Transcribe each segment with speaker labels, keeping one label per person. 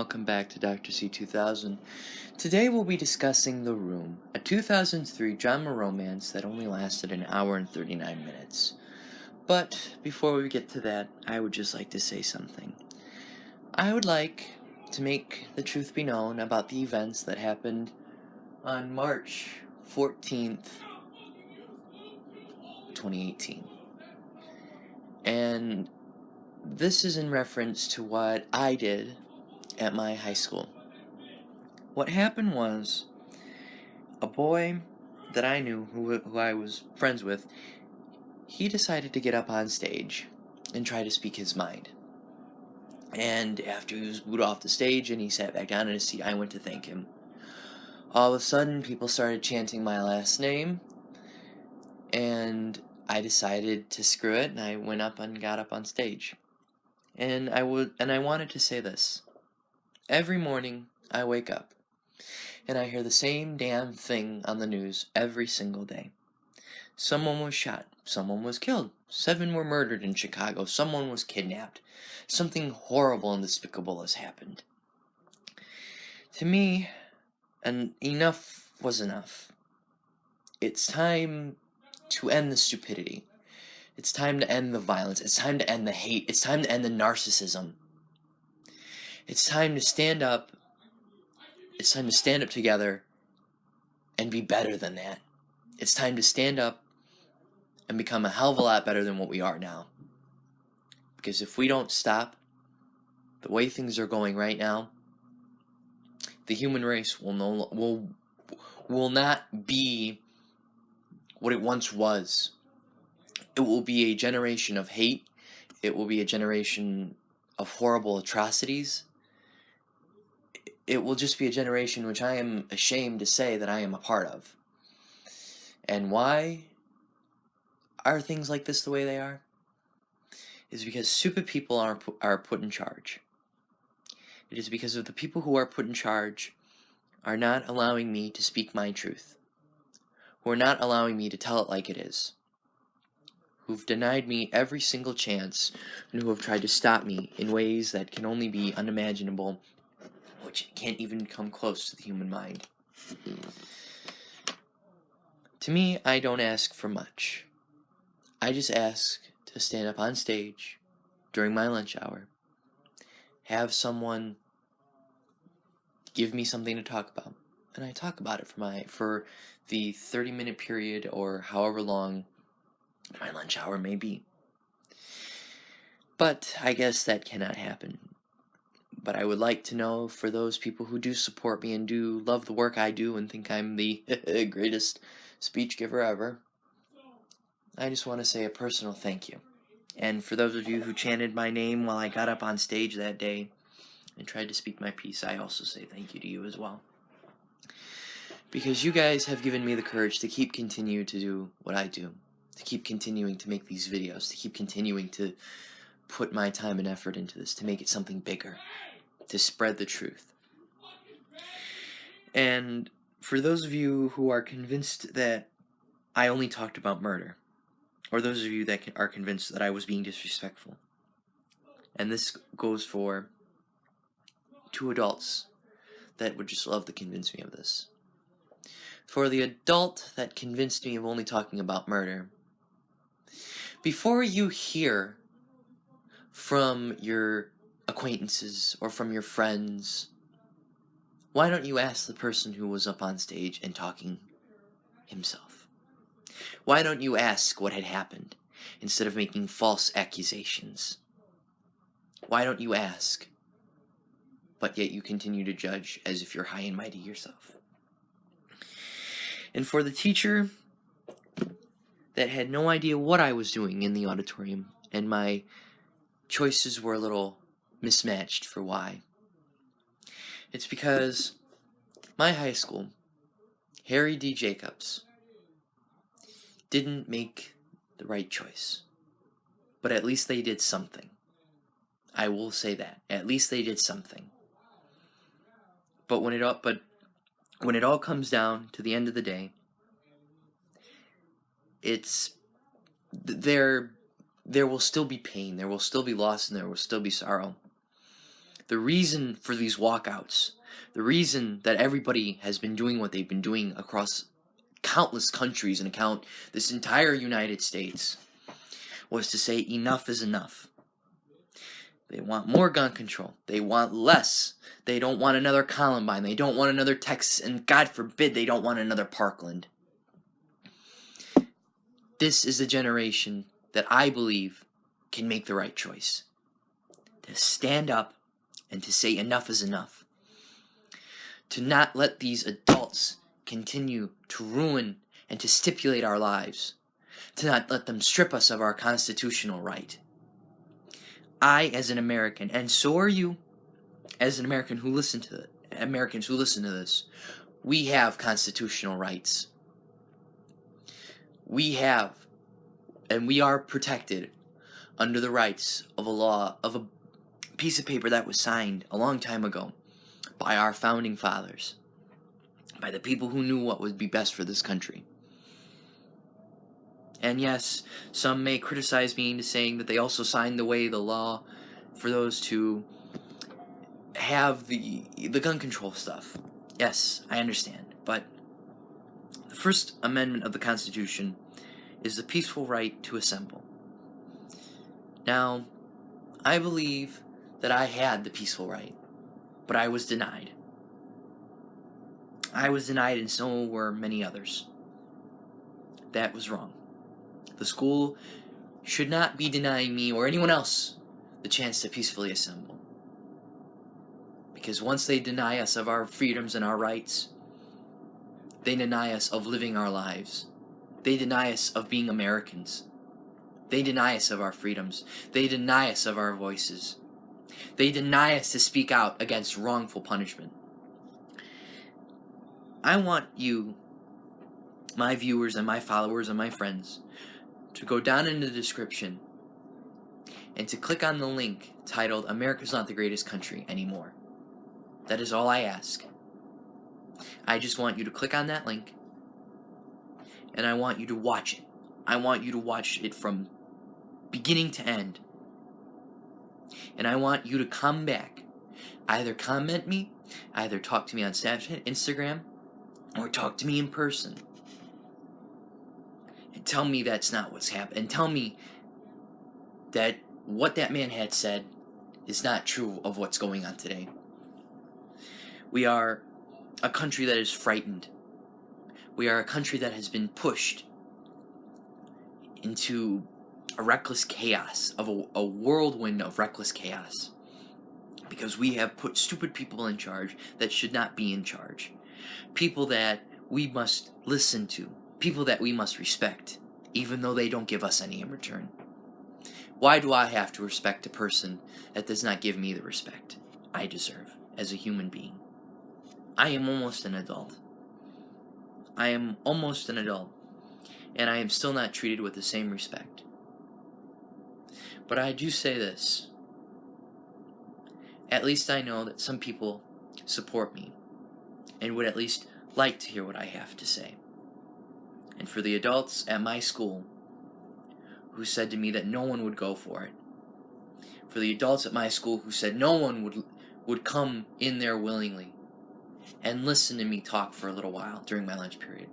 Speaker 1: welcome back to Dr. C 2000. Today we'll be discussing The Room, a 2003 drama romance that only lasted an hour and 39 minutes. But before we get to that, I would just like to say something. I would like to make the truth be known about the events that happened on March 14th, 2018. And this is in reference to what I did at my high school. What happened was, a boy that I knew, who I was friends with, he decided to get up on stage and try to speak his mind. And after he was booed off the stage and he sat back down in his seat, I went to thank him. All of a sudden, people started chanting my last name, and I decided to screw it, and I went up and got up on stage. And I wanted to say this. Every morning, I wake up, and I hear the same damn thing on the news every single day. Someone was shot. Someone was killed. 7 were murdered in Chicago. Someone was kidnapped. Something horrible and despicable has happened. To me, and enough was enough. It's time to end the stupidity. It's time to end the violence. It's time to end the hate. It's time to end the narcissism. It's time to stand up. It's time to stand up together and be better than that. It's time to stand up and become a hell of a lot better than what we are now. Because if we don't stop the way things are going right now, the human race will not be what it once was. It will be a generation of hate. It will be a generation of horrible atrocities. It will just be a generation which I am ashamed to say that I am a part of. And why are things like this the way they are? Is because stupid people are put in charge. It is because of the people who are put in charge are not allowing me to speak my truth, who are not allowing me to tell it like it is, who've denied me every single chance, and who have tried to stop me in ways that can only be unimaginable, which can't even come close to the human mind. To me, I don't ask for much. I just ask to stand up on stage during my lunch hour, have someone give me something to talk about, and I talk about it for the 30-minute period or however long my lunch hour may be. But I guess that cannot happen. But I would like to know, for those people who do support me and do love the work I do and think I'm the greatest speech giver ever, I just want to say a personal thank you. And for those of you who chanted my name while I got up on stage that day and tried to speak my piece, I also say thank you to you as well. Because you guys have given me the courage to keep continuing to do what I do, to keep continuing to make these videos, to keep continuing to put my time and effort into this, to make it something bigger, to spread the truth. And for those of you who are convinced that I only talked about murder, or those of you that are convinced that I was being disrespectful, and this goes for 2 adults that would just love to convince me of this. For the adult that convinced me of only talking about murder, before you hear from your acquaintances or from your friends, why don't you ask the person who was up on stage and talking himself? Why don't you ask what had happened instead of making false accusations? Why don't you ask, but yet you continue to judge as if you're high and mighty yourself? And for the teacher that had no idea what I was doing in the auditorium, and my choices were a little mismatched for why, it's because my high school, Harry D. Jacobs, didn't make the right choice. But at least they did something. I will say that. At least they did something. But when it all comes down to the end of the day, it's there will still be pain, there will still be loss, and there will still be sorrow. The reason for these walkouts, the reason that everybody has been doing what they've been doing across countless countries and account this entire United States, was to say enough is enough. They want more gun control. They want less. They don't want another Columbine. They don't want another Texas. And God forbid they don't want another Parkland. This is a generation that I believe can make the right choice. To stand up and to say enough is enough. To not let these adults continue to ruin and to stipulate our lives. To not let them strip us of our constitutional right. I, as an American, and so are you, as an American who listen to Americans who listen to this, we have constitutional rights. We have, and we are protected under the rights of a law, of a piece of paper that was signed a long time ago by our founding fathers, by the people who knew what would be best for this country. And yes, some may criticize me into saying that they also signed away the law for those to have the gun control stuff. Yes, I understand. But the First Amendment of the Constitution is the peaceful right to assemble. Now, I believe that I had the peaceful right, but I was denied. I was denied, and so were many others. That was wrong. The school should not be denying me or anyone else the chance to peacefully assemble. Because once they deny us of our freedoms and our rights, they deny us of living our lives. They deny us of being Americans. They deny us of our freedoms. They deny us of our voices. They deny us to speak out against wrongful punishment. I want you, my viewers and my followers and my friends, to go down in the description and to click on the link titled America's Not the Greatest Country Anymore. That is all I ask. I just want you to click on that link, and I want you to watch it. I want you to watch it from beginning to end. And I want you to come back. Either comment me, either talk to me on Snapchat, Instagram, or talk to me in person. And tell me that's not what's happened. And tell me that what that man had said is not true of what's going on today. We are a country that is frightened. We are a country that has been pushed into a reckless chaos, of a whirlwind of reckless chaos. Because we have put stupid people in charge that should not be in charge. People that we must listen to. People that we must respect, even though they don't give us any in return. Why do I have to respect a person that does not give me the respect I deserve as a human being? I am almost an adult. I am almost an adult, and I am still not treated with the same respect. But I do say this. At least I know that some people support me and would at least like to hear what I have to say. And for the adults at my school who said to me that no one would go for it, for the adults at my school who said no one would come in there willingly and listen to me talk for a little while during my lunch period,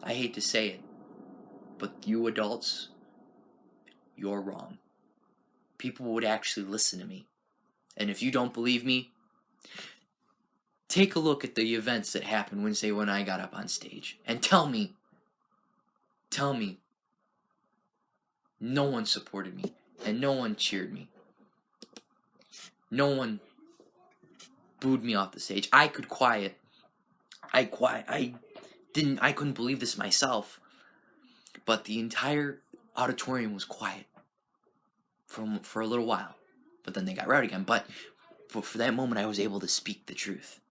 Speaker 1: I hate to say it, but you adults, you're wrong. People would actually listen to me. And if you don't believe me, take a look at the events that happened Wednesday when I got up on stage. And tell me, no one supported me. And no one cheered me. No one booed me off the stage. I could quiet. I couldn't believe this myself. But the entire auditorium was quiet for a little while. But then they got rowdy again. But for that moment, I was able to speak the truth.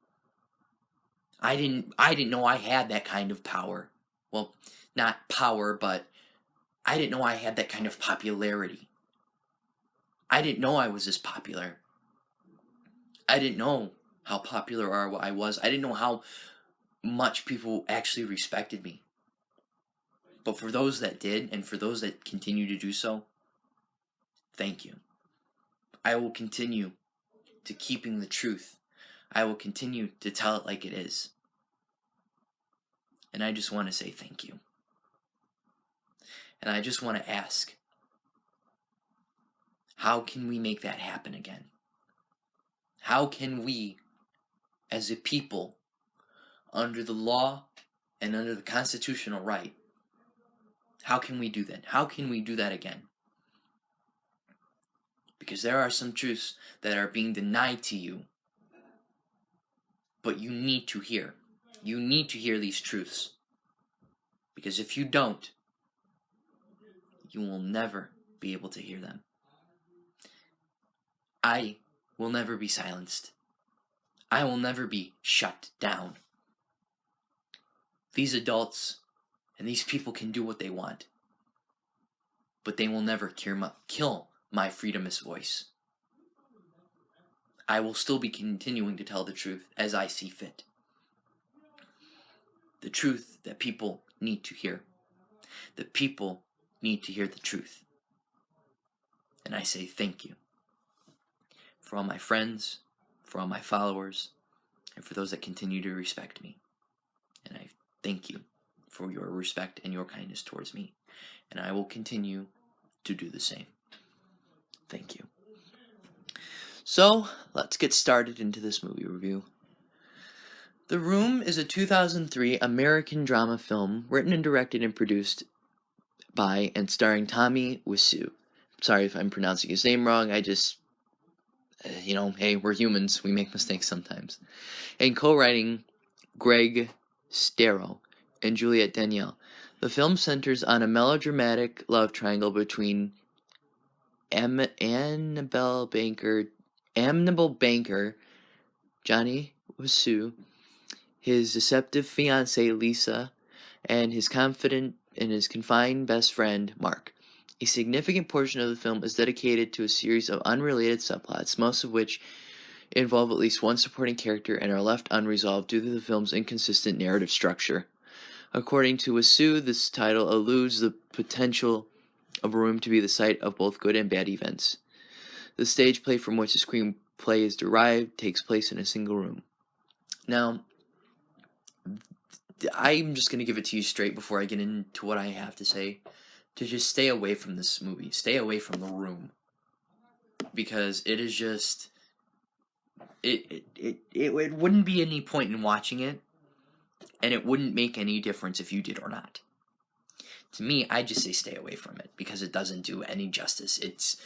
Speaker 1: I didn't know I had that kind of power. Well, not power, but I didn't know I had that kind of popularity. I didn't know I was this popular. I didn't know how popular I was. I didn't know how much people actually respected me. But for those that did, and for those that continue to do so, thank you. I will continue to keeping the truth. I will continue to tell it like it is. And I just want to say thank you. And I just want to ask, how can we make that happen again? How can we, as a people, under the law and under the constitutional right, how can we do that? How can we do that again? Because there are some truths that are being denied to you, but you need to hear. You need to hear these truths. Because if you don't, you will never be able to hear them. I will never be silenced. I will never be shut down. These adults and these people can do what they want, but they will never kill my freedomist voice. I will still be continuing to tell the truth as I see fit. The truth that people need to hear. The people need to hear the truth. And I say thank you for all my friends, for all my followers, and for those that continue to respect me. And I thank you for your respect and your kindness towards me. And I will continue to do the same. Thank you. So, let's get started into this movie review. The Room is a 2003 American drama film written and directed and produced by and starring Tommy Wiseau. Sorry if I'm pronouncing his name wrong. I just, hey, we're humans. We make mistakes sometimes. And co-writing Greg Stero and Juliette Danielle. The film centers on a melodramatic love triangle between Annabelle Banker, Johnny Wiseau, his deceptive fiancée Lisa, and his confined best friend Mark. A significant portion of the film is dedicated to a series of unrelated subplots, most of which involve at least one supporting character and are left unresolved due to the film's inconsistent narrative structure. According to Wiseau, this title alludes the potential of a room to be the site of both good and bad events. The stage play from which the screenplay is derived takes place in a single room. Now, I'm just going to give it to you straight before I get into what I have to say, to just stay away from this movie. Stay away from The Room. Because it is just... It wouldn't be any point in watching it, and it wouldn't make any difference if you did or not. To me, I just say stay away from it, because it doesn't do any justice. It's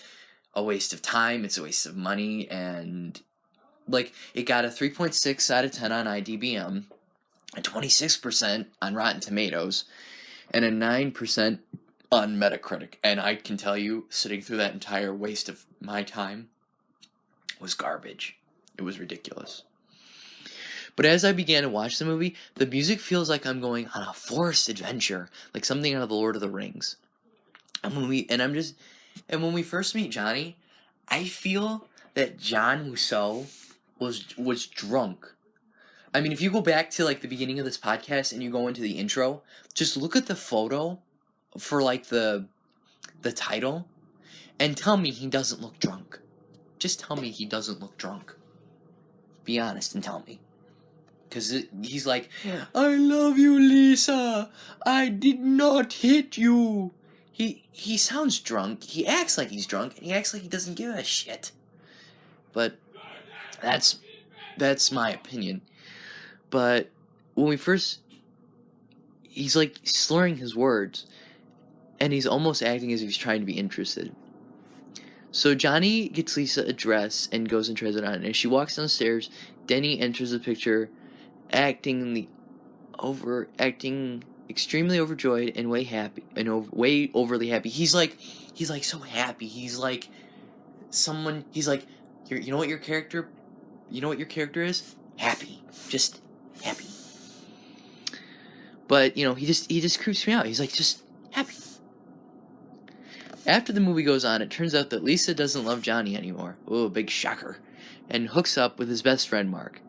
Speaker 1: a waste of time, it's a waste of money, and... it got a 3.6 out of 10 on IDBM, a 26% on Rotten Tomatoes, and a 9% on Metacritic. And I can tell you, sitting through that entire waste of my time was garbage. It was ridiculous. But as I began to watch the movie, the music feels like I'm going on a forest adventure, like something out of The Lord of the Rings. And when we first meet Johnny, I feel that John Wiseau was drunk. I mean, if you go back to the beginning of this podcast and you go into the intro, just look at the photo for the title and tell me he doesn't look drunk. Just tell me he doesn't look drunk. Be honest and tell me. Because he's like, I love you, Lisa. I did not hit you. He sounds drunk. He acts like he's drunk, and he acts like he doesn't give a shit. But that's my opinion. But when he's slurring his words, and he's almost acting as if he's trying to be interested. So Johnny gets Lisa a dress and goes and tries it on. And as she walks downstairs, Denny enters the picture, acting extremely overjoyed and way overly happy. He's so happy. He's like someone. He's like, you know what your character is? Happy, just happy. But he just creeps me out. He's like just happy. After the movie goes on, it turns out that Lisa doesn't love Johnny anymore. Oh, big shocker. And hooks up with his best friend, Mark.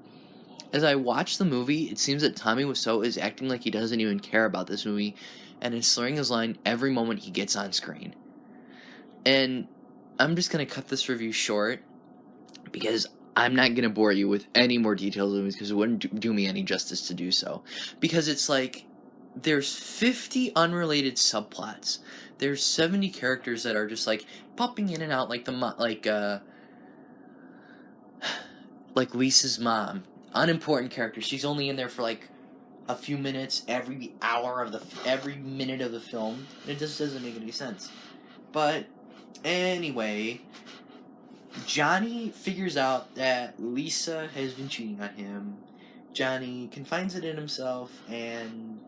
Speaker 1: As I watch the movie, it seems that Tommy Wiseau is acting like he doesn't even care about this movie and is slurring his line every moment he gets on screen. And I'm just going to cut this review short because I'm not gonna bore you with any more details of it because it wouldn't do me any justice to do so. Because it's like there's 50 unrelated subplots. There's 70 characters that are just like popping in and out, like like Lisa's mom, unimportant character. She's only in there for like a few minutes every minute of the film. It just doesn't make any sense. But anyway, Johnny figures out that Lisa has been cheating on him. Johnny confines it in himself and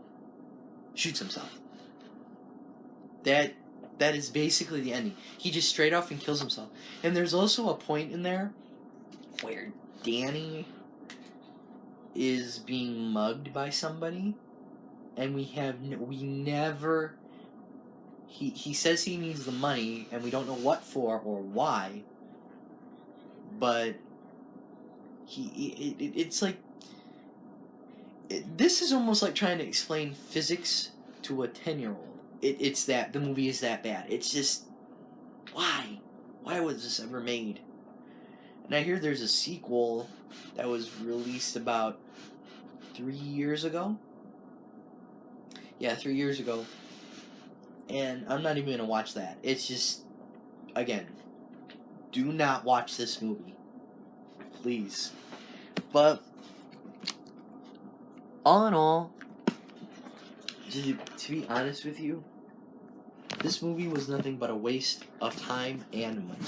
Speaker 1: shoots himself. That is basically the ending. He just straight off and kills himself. And there's also a point in there where Danny is being mugged by somebody, and he says he needs the money, and we don't know what for or why, but it's like this is almost like trying to explain physics to a 10-year-old. It's that the movie is that bad. It's just, why was this ever made? And I hear there's a sequel that was released about 3 years ago. Yeah, 3 years ago. And I'm not even going to watch that. It's just, again, do not watch this movie. Please. But, all in all, to be honest with you, this movie was nothing but a waste of time and money.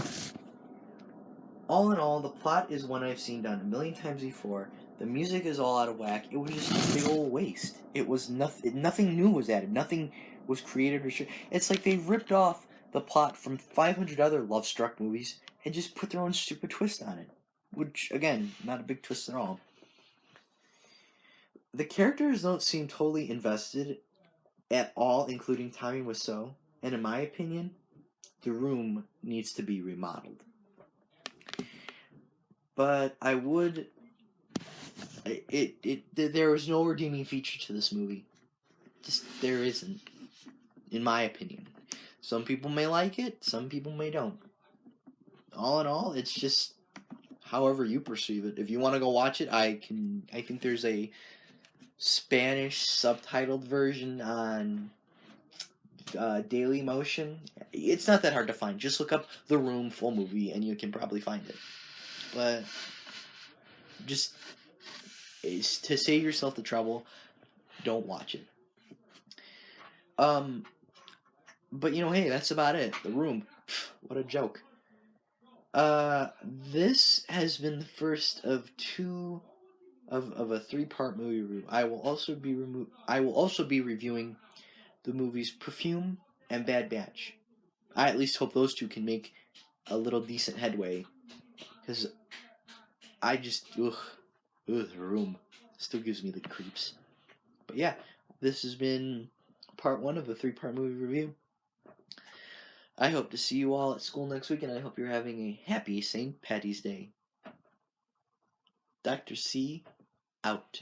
Speaker 1: All in all, the plot is one I've seen done a million times before. The music is all out of whack. It was just a big old waste. It was nothing new was added. Nothing was created or It's like they ripped off the plot from 500 other Love Struck movies and just put their own stupid twist on it. Which, again, not a big twist at all. The characters don't seem totally invested at all, including Tommy Wiseau. And in my opinion, The Room needs to be remodeled. But I would... there was no redeeming feature to this movie. Just, there isn't. In my opinion. Some people may like it, some people may don't. All in all, it's just however you perceive it. If you want to go watch it, I think there's a Spanish subtitled version on Daily Motion. It's not that hard to find. Just look up The Room full movie and you can probably find it. But just to save yourself the trouble, don't watch it. But hey, that's about it. The Room. What a joke. This has been the first of two of a 3-part movie review. I will also be reviewing the movies Perfume and Bad Batch. I at least hope those two can make a little decent headway, because I just The Room still gives me the creeps. But yeah, this has been part 1 of a 3-part movie review. I hope to see you all at school next week, and I hope you're having a happy St. Patty's Day. Dr. C, out.